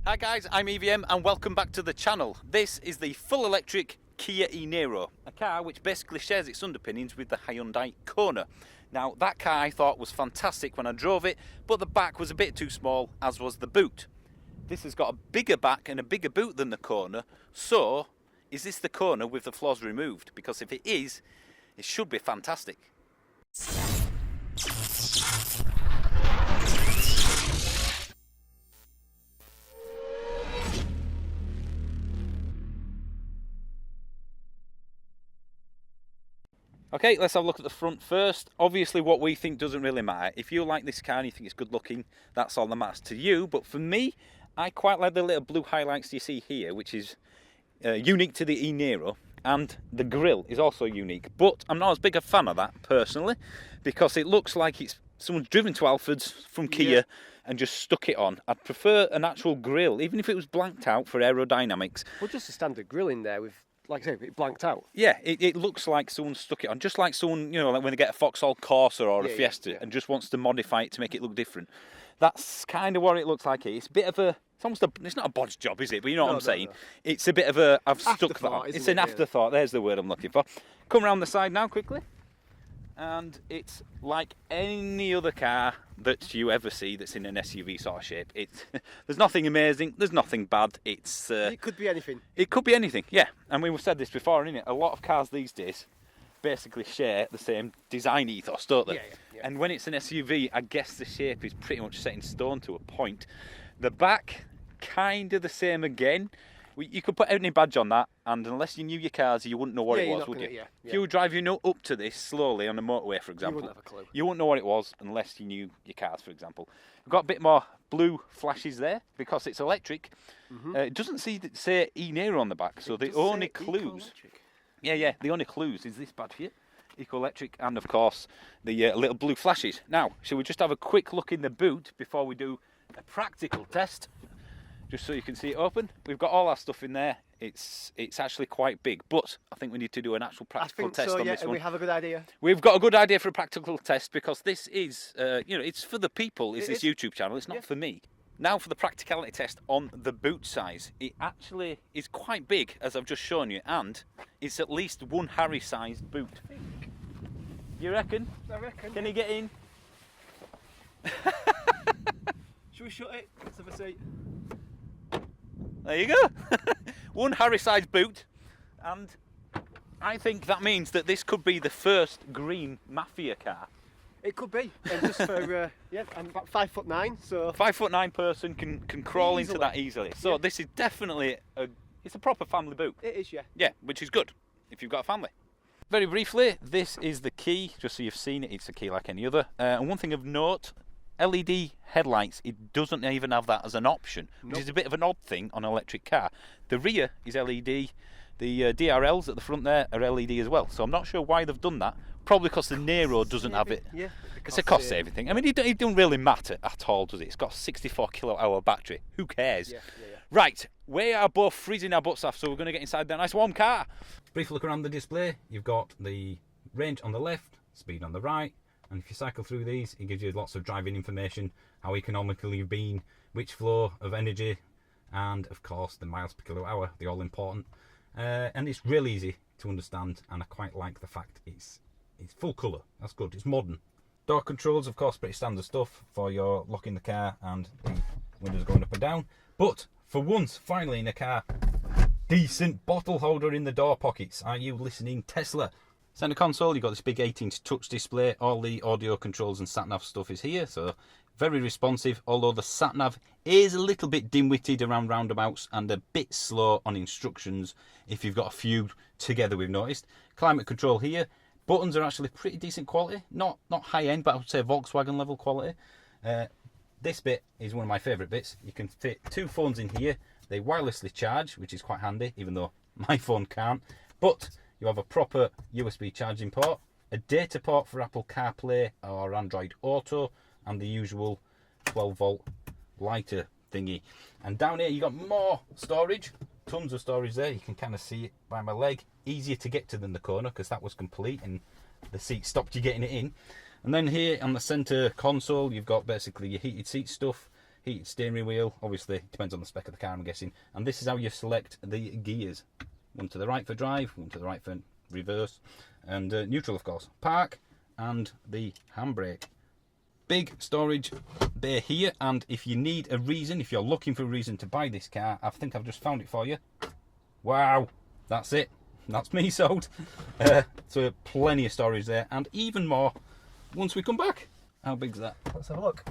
Hi guys, I'm EVM and welcome back to the channel. This is the full electric Kia e-Niro, a car which basically shares its underpinnings with the Hyundai Kona. Now that car I thought was fantastic when I drove it, but the back was a bit too small, as was the boot. This has got a bigger back and a bigger boot than the Kona, so is this the Kona with the floors removed? Because if it is, it should be fantastic. Okay, let's have a look at the front first. Obviously what we think doesn't really matter. If you like this car and you think it's good looking, that's all that matters to you. But for me, I quite like the little blue highlights you see here, which is unique to the e-Niro. And the grille is also unique. But I'm not as big a fan of that, personally, because it looks like it's someone's driven to Alfred's from Kia and just stuck it on. I'd prefer an actual grille, even if it was blanked out for aerodynamics. Well, just a standard grill in there with, like I say, it blanked out. Yeah, it looks like someone stuck it on, just like someone, like when they get a Vauxhall Corsa or a Fiesta and just wants to modify it to make it look different. That's kind of what it looks like here. It's a bit of a, it's not a bodge job, is it? But you know what I'm saying? No. It's a bit of a, I've stuck that. It's an afterthought, there's the word I'm looking for. Come around the side now quickly. And it's like any other car that you ever see that's in an SUV sort of shape. There's nothing amazing, there's nothing bad. It could be anything. It could be anything, yeah. And we've said this before, innit? A lot of cars these days basically share the same design ethos, don't they? Yeah. And when it's an SUV, I guess the shape is pretty much set in stone to a point. The back, kind of the same again. You could put any badge on that, and unless you knew your cars, you wouldn't know what it was, would you? If you were driving up to this slowly on a motorway, for example, you wouldn't have a clue. You wouldn't know what it was unless you knew your cars, for example. We've got a bit more blue flashes there because it's electric. It doesn't say e-Niro on the back, so the only clues... Yeah, the only clues is this badge here, Eco-Electric, and of course the little blue flashes. Now, shall we just have a quick look in the boot before we do a practical test? Just so you can see it open. We've got all our stuff in there. It's actually quite big, but I think we need to do an actual practical test on this one. We have a good idea. We've got a good idea for a practical test because this is, it's for the people. It's this YouTube channel. It's not for me. Now for the practicality test on the boot size. It actually is quite big, as I've just shown you, and it's at least one Harry-sized boot. You reckon? I reckon. Can he get in? Should we shut it? Let's have a seat. There you go. One Harry-sized boot, and I think that means that this could be the first green Mafia car. It could be, and just for I'm about 5'9", so 5'9" person can crawl into that easily. So this is definitely it's a proper family boot. It is, yeah. Yeah, which is good if you've got a family. Very briefly, this is the key. Just so you've seen it, it's a key like any other. And one thing of note. LED headlights, it doesn't even have that as an option, which is a bit of an odd thing on an electric car. The rear is LED, the DRLs at the front there are LED as well, so I'm not sure why they've done that. Probably because the Niro doesn't have it. Yeah, it's a cost saving thing. I mean, it doesn't really matter at all, does it? It's got a 64 kilowatt hour battery. Who cares? Yeah. Right, we are both freezing our butts off, so we're going to get inside that nice warm car. Brief look around the display. You've got the range on the left, speed on the right. And if you cycle through these, it gives you lots of driving information, how economical you've been, which flow of energy, and of course the miles per kilowatt hour, the all important. And it's really easy to understand, and I quite like the fact it's full colour. That's good. It's modern. Door controls, of course, pretty standard stuff for your locking the car and the windows going up and down. But for once, finally in a car, decent bottle holder in the door pockets. Are you listening, Tesla? Center console, you've got this big 18-inch touch display. All the audio controls and sat-nav stuff is here, so very responsive, although the sat-nav is a little bit dim-witted around roundabouts and a bit slow on instructions if you've got a few together, we've noticed. Climate control here. Buttons are actually pretty decent quality, not high-end, but I would say Volkswagen level quality. This bit is one of my favourite bits. You can fit two phones in here. They wirelessly charge, which is quite handy, even though my phone can't. But you have a proper USB charging port, a data port for Apple CarPlay or Android Auto, and the usual 12-volt lighter thingy. And down here you got more storage, tons of storage there. You can kind of see it by my leg. Easier to get to than the Kona because that was complete and the seat stopped you getting it in. And then here on the centre console you've got basically your heated seat stuff, heated steering wheel. Obviously, it depends on the spec of the car, I'm guessing. And this is how you select the gears. One to the right for drive, one to the right for reverse, and neutral, of course. Park, and the handbrake. Big storage bay here, and if you need a reason, if you're looking for a reason to buy this car, I think I've just found it for you. Wow, that's it. That's me sold. So plenty of storage there, and even more once we come back. How big's that? Let's have a look.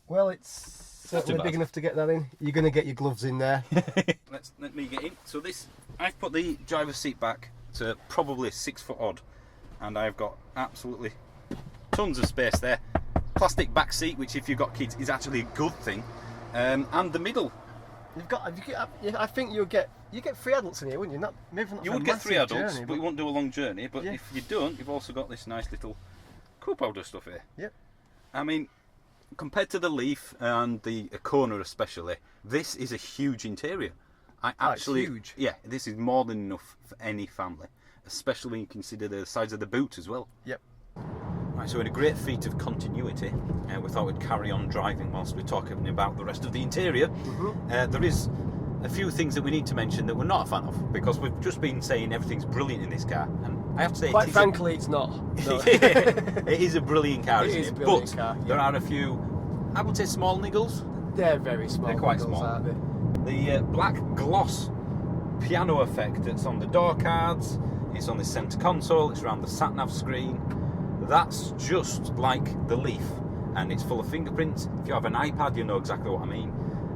Well, it's certainly big enough to get that in. You're going to get your gloves in there. Let me get in. So this, I've put the driver's seat back to probably 6 foot odd, and I've got absolutely tons of space there. Plastic back seat, which if you've got kids is actually a good thing, and the middle. I think you get 3 adults in here, wouldn't you? Maybe not. You would get 3 adults, but you won't do a long journey. But if you don't, you've also got this nice little co-powder stuff here. Yep. I mean, compared to the Leaf and the Kona especially, this is a huge interior. It's huge. Yeah, this is more than enough for any family, especially when you consider the size of the boot as well. Yep. Right, so in a great feat of continuity, we thought we'd carry on driving whilst we're talking about the rest of the interior. Mm-hmm. There is a few things that we need to mention that we're not a fan of, because we've just been saying everything's brilliant in this car, and I have to say, quite frankly, it's not. No. It is a brilliant car, It isn't is it? a brilliant But car, yeah. there are a few, I would say, small niggles. They're very small. They're quite niggles, small. aren't they? The black gloss piano effect that's on the door cards, it's on the centre console, it's around the sat-nav screen. That's just like the Leaf, and it's full of fingerprints. If you have an iPad, you know exactly what I mean.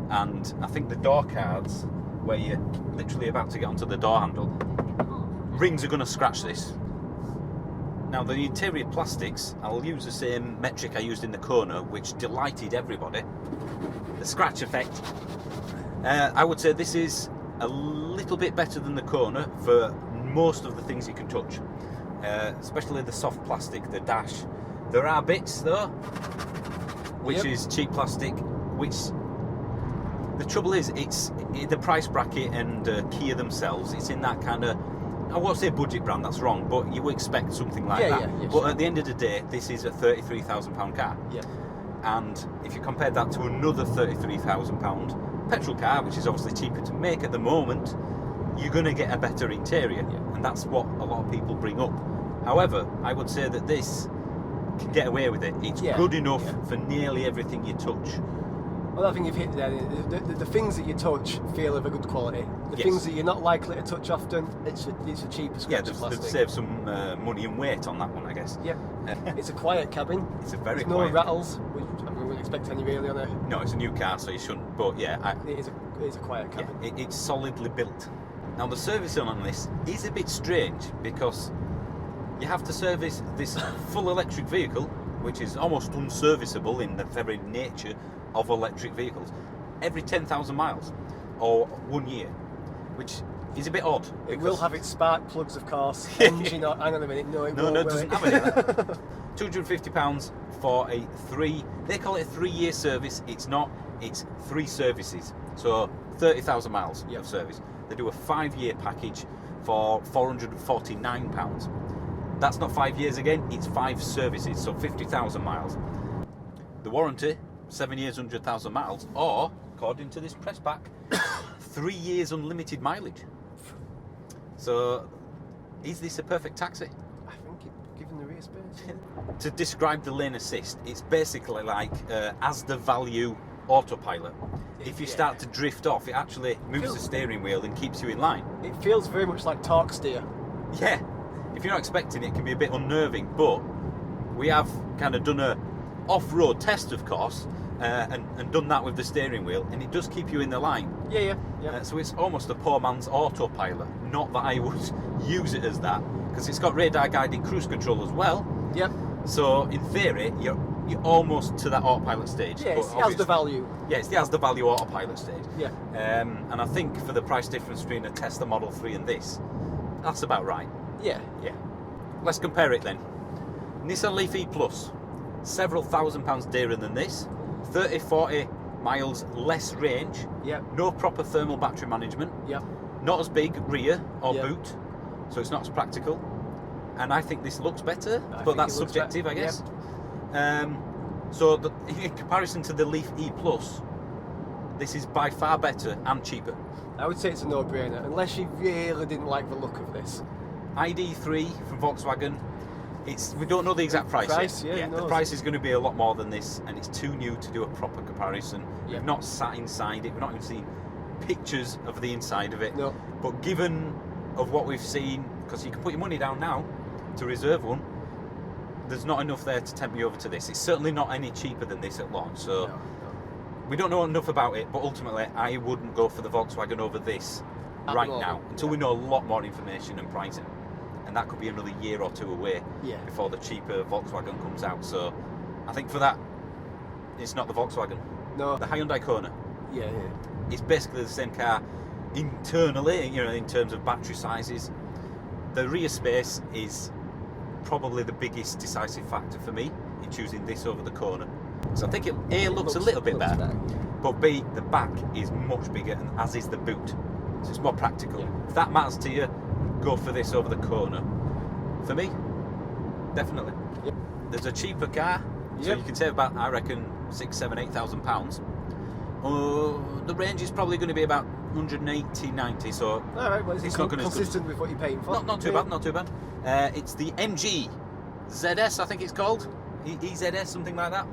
And I think the door cards, where you're literally about to get onto the door handle, rings are going to scratch this. Now the interior plastics, I'll use the same metric I used in the Kona, which delighted everybody. The scratch effect. I would say this is a little bit better than the Kona for most of the things you can touch. Especially the soft plastic, the dash. There are bits though, which is cheap plastic, which the trouble is, it's the price bracket and Kia themselves, it's in that kind of, I won't say budget brand, that's wrong, but you would expect something like that. Yeah, but sure. at the end of the day, this is a £33,000 car. Yeah. And if you compare that to another £33,000 petrol car, which is obviously cheaper to make at the moment, you're going to get a better interior, and that's what a lot of people bring up. However, I would say that this can get away with it. It's good enough for nearly everything you touch. Well, I think you've hit there. The things that you touch feel of a good quality. The things that you're not likely to touch often, it's a cheaper scratch of plastic. They've saved some money and weight on that one, I guess. Yeah. It's a quiet cabin. It's a very There's quiet. no rattles. We wouldn't expect any really on a. No, it's a new car, so you shouldn't. But yeah, it is a quiet cabin. Yeah, it's solidly built. Now the servicing on this is a bit strange, because you have to service this full electric vehicle, which is almost unserviceable in the very nature of electric vehicles, every 10,000 miles or 1 year, which is a bit odd. It will have its spark plugs, of course. Engine, hang on a minute, no, it won't. No, it doesn't have any of that. £250 for they call it a 3-year service. It's not, it's 3 services. So 30,000 miles of service. They do a 5-year package for £449. That's not 5 years again, it's 5 services, so 50,000 miles. The warranty, 7 years, 100,000 miles, or, according to this press pack, 3 years unlimited mileage. So, is this a perfect taxi? I think, given the rear space. To describe the lane assist, it's basically like as the value autopilot. If you start to drift off, it actually moves the steering wheel and keeps you in line. It feels very much like torque steer. Yeah, if you're not expecting it, it can be a bit unnerving, but we have kind of done a off-road test, of course, and done that with the steering wheel, and it does keep you in the line. Yeah. So it's almost a poor man's autopilot. Not that I would use it as that, because it's got radar-guided cruise control as well. Yep. So in theory, you're almost to that autopilot stage. Yeah, it's the as the value. Yeah, it's the as the value autopilot stage. Yeah. And I think for the price difference between a Tesla Model 3 and this, that's about right. Yeah. Let's compare it then. Nissan Leaf E Plus, several £1,000s dearer than this, 30-40 miles less range, no proper thermal battery management, not as big rear or boot, so it's not as practical. And I think this looks better, but that's subjective, I guess. So in comparison to the Leaf E Plus, This is by far better and cheaper. I would say it's a no-brainer, unless you really didn't like the look of this. ID3 from Volkswagen. We don't know the exact price yet. Yeah, the price is going to be a lot more than this, and it's too new to do a proper comparison. Yeah. We've not sat inside it. We've not even seen pictures of the inside of it. No. But given of what we've seen, because you can put your money down now to reserve one, there's not enough there to tempt me over to this. It's certainly not any cheaper than this at launch. So we don't know enough about it, but ultimately I wouldn't go for the Volkswagen over this right now until we know a lot more information and pricing. And that could be another year or two away before the cheaper Volkswagen comes out. So I think for that, it's not the Volkswagen. No. The Hyundai Kona. Yeah. It's basically the same car internally, in terms of battery sizes. The rear space is probably the biggest decisive factor for me in choosing this over the Kona. So I think it looks a little bit better, but B, the back is much bigger, and as is the boot. So it's more practical. Yeah. If that matters to you, go for this over the Kona. For me, definitely. Yep. There's a cheaper car, so you can save about, I reckon, £6,000, £7,000, £8,000. The range is probably going to be about 180, 90. So all right, well, it's not going to consistent with what you're paying for. Not too bad. It's the MG ZS, I think it's called. EZS, something like that.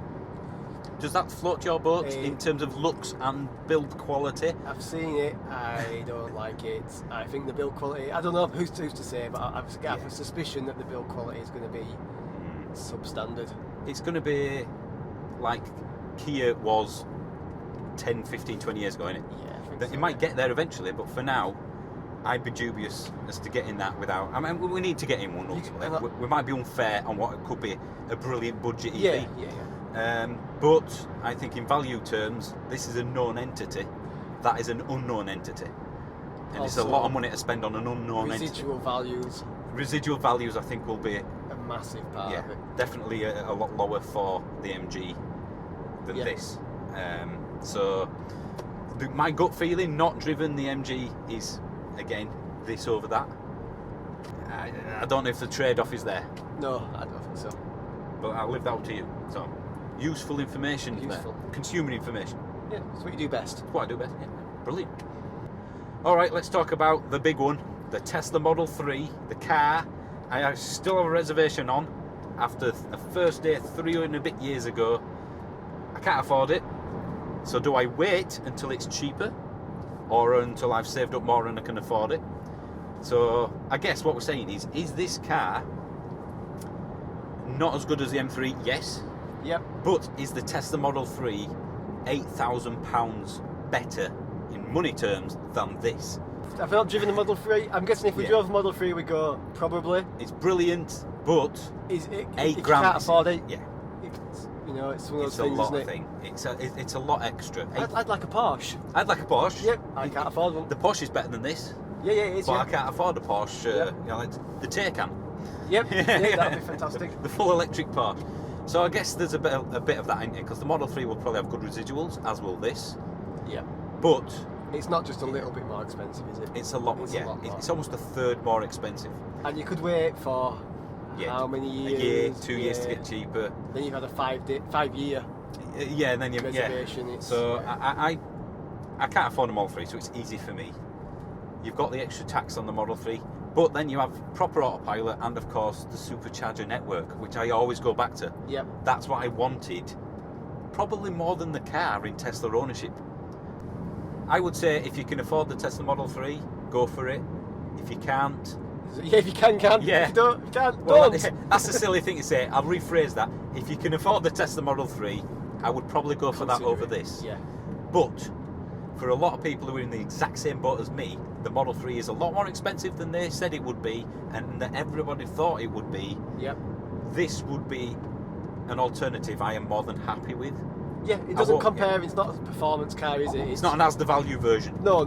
Does that float your boat in terms of looks and build quality? I've seen it. I don't like it. I think the build quality. I don't know who's to say, but I've got a suspicion that the build quality is going to be substandard. It's going to be like Kia was 10, 15, 20 years ago, innit? Yeah, I think It might get there eventually, but for now, I'd be dubious as to getting that without. I mean, we need to get in one ultimately. We might be unfair on what could be a brilliant budget EV. But I think in value terms, this is a known entity. That is an unknown entity. And Also, it's a lot of money to spend on an unknown entity. Residual values, I think, will be a massive part of it. Definitely a lot lower for the MG than this. So my gut feeling, not driven the MG, is again this over that. I don't know if the trade-off is there. No, I don't think so. But I'll leave that up to you. So, useful information there. Consumer information. Yeah, that's what you do best. That's what I do best, yeah. Brilliant. Alright, let's talk about the big one. The Tesla Model 3, the car I still have a reservation on after the first day 3 and a bit years ago. I can't afford it. So do I wait until it's cheaper, or until I've saved up more and I can afford it? So I guess what we're saying is this car not as good as the M3? Yes. Yep. But is the Tesla Model 3 £8,000 better in money terms than this? I've not driven the Model 3. I'm guessing if we drove the Model 3, we go probably. It's brilliant, but is it, £8,000. You can't afford it. Yeah. It's one of those things, isn't it? It's a lot extra. I'd like a Porsche. I'd like a Porsche. Yep. I can't afford one. The Porsche is better than this. Yeah, it is. But I can't afford a Porsche. Like the Taycan. Yep. That'd be fantastic. The full electric Porsche. So I guess there's a bit of that in it, because the Model 3 will probably have good residuals, as will this. Yeah. But it's not just a little bit more expensive, is it? It's a lot. It's almost a third more expensive. And you could wait for how many years? A year, 2 years to get cheaper. Then you've had a 5 year. And then you've reservation. So I can't afford a Model 3, so it's easy for me. You've got the extra tax on the Model 3, but then you have proper autopilot and, of course, the supercharger network, which I always go back to. Yep. That's what I wanted, probably more than the car in Tesla ownership. I would say if you can afford the Tesla Model 3, go for it. If you can't... Yeah, if you can. Yeah. If you can't, well, don't. That's a silly thing to say. I'll rephrase that. If you can afford the Tesla Model 3, I would probably go for that over this. Yeah. But for a lot of people who are in the exact same boat as me, the Model 3 is a lot more expensive than they said it would be, and that everybody thought it would be. Yep. This would be an alternative I am more than happy with. Yeah, it doesn't compare. It's not a performance car, is it? It's not an as the value version. No.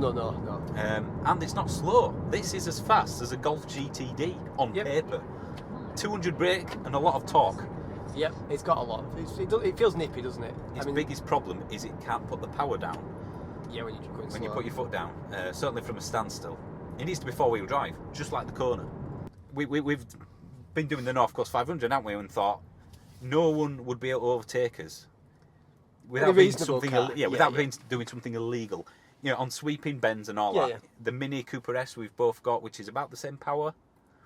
And it's not slow. This is as fast as a Golf GTD on paper. 200 brake and a lot of torque. Yep, it's got a lot. It feels nippy, doesn't it? Its biggest problem is it can't put the power down. Yeah, when you're going slow. When you put your foot down, certainly from a standstill. It needs to be four-wheel drive, just like the Kona. We've been doing the North Coast 500, haven't we, and thought no one would be able to overtake us without being reasonable something, car. without doing something illegal. You know, on sweeping bends and all that. Yeah. The Mini Cooper S we've both got, which is about the same power,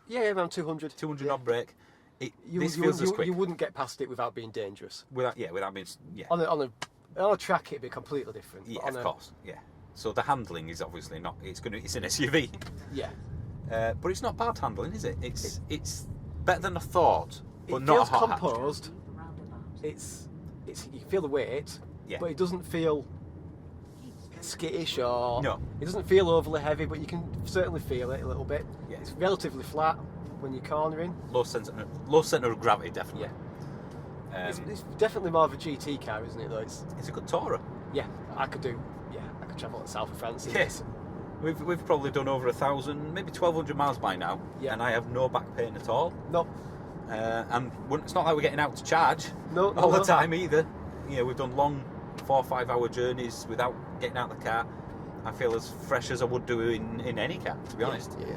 Yeah, around 200. 200 odd brake. This You, feels as quick. you wouldn't get past it without being dangerous. Without being, On a track, it'd be completely different. Yeah, but of course, yeah. So the handling is obviously not. It's an SUV. Yeah. But it's not bad handling, is it? It's better than I thought, but It not feels a hot hatch. composed. It's you feel the weight, Yeah. but it doesn't feel skittish or No. it doesn't feel overly heavy, but you can certainly feel it a little bit. Yeah. It's relatively flat when you're cornering. Low centre of gravity, definitely. Yeah. It's definitely more of a GT car, isn't it? Though it's a good tourer. yeah, I could travel to the south of France. In Yes. this. We've probably done over 1,000, maybe 1,200 miles by now, Yeah. and I have no back pain at all. No, And it's not like we're getting out to charge No, all the no. time either. You know, we've done long 4 or 5 hour journeys without getting out of the car. I feel as fresh as I would do in any car, to be honest. Yeah.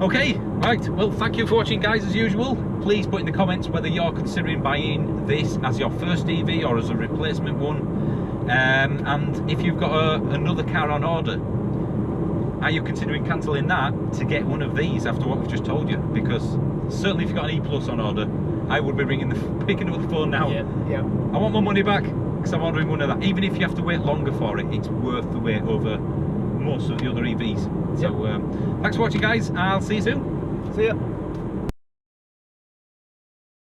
Okay, right, well thank you for watching guys as usual. Please put in the comments whether you're considering buying this as your first EV or as a replacement one. And if you've got another car on order, are you considering cancelling that to get one of these after what we've just told you? Because certainly if you've got an E-Plus on order, I would be picking up the phone now. Yeah. I want my money back because I'm ordering one of that. Even if you have to wait longer for it, it's worth the wait over most of the other EVs. So thanks for watching guys, I'll see you soon. See ya.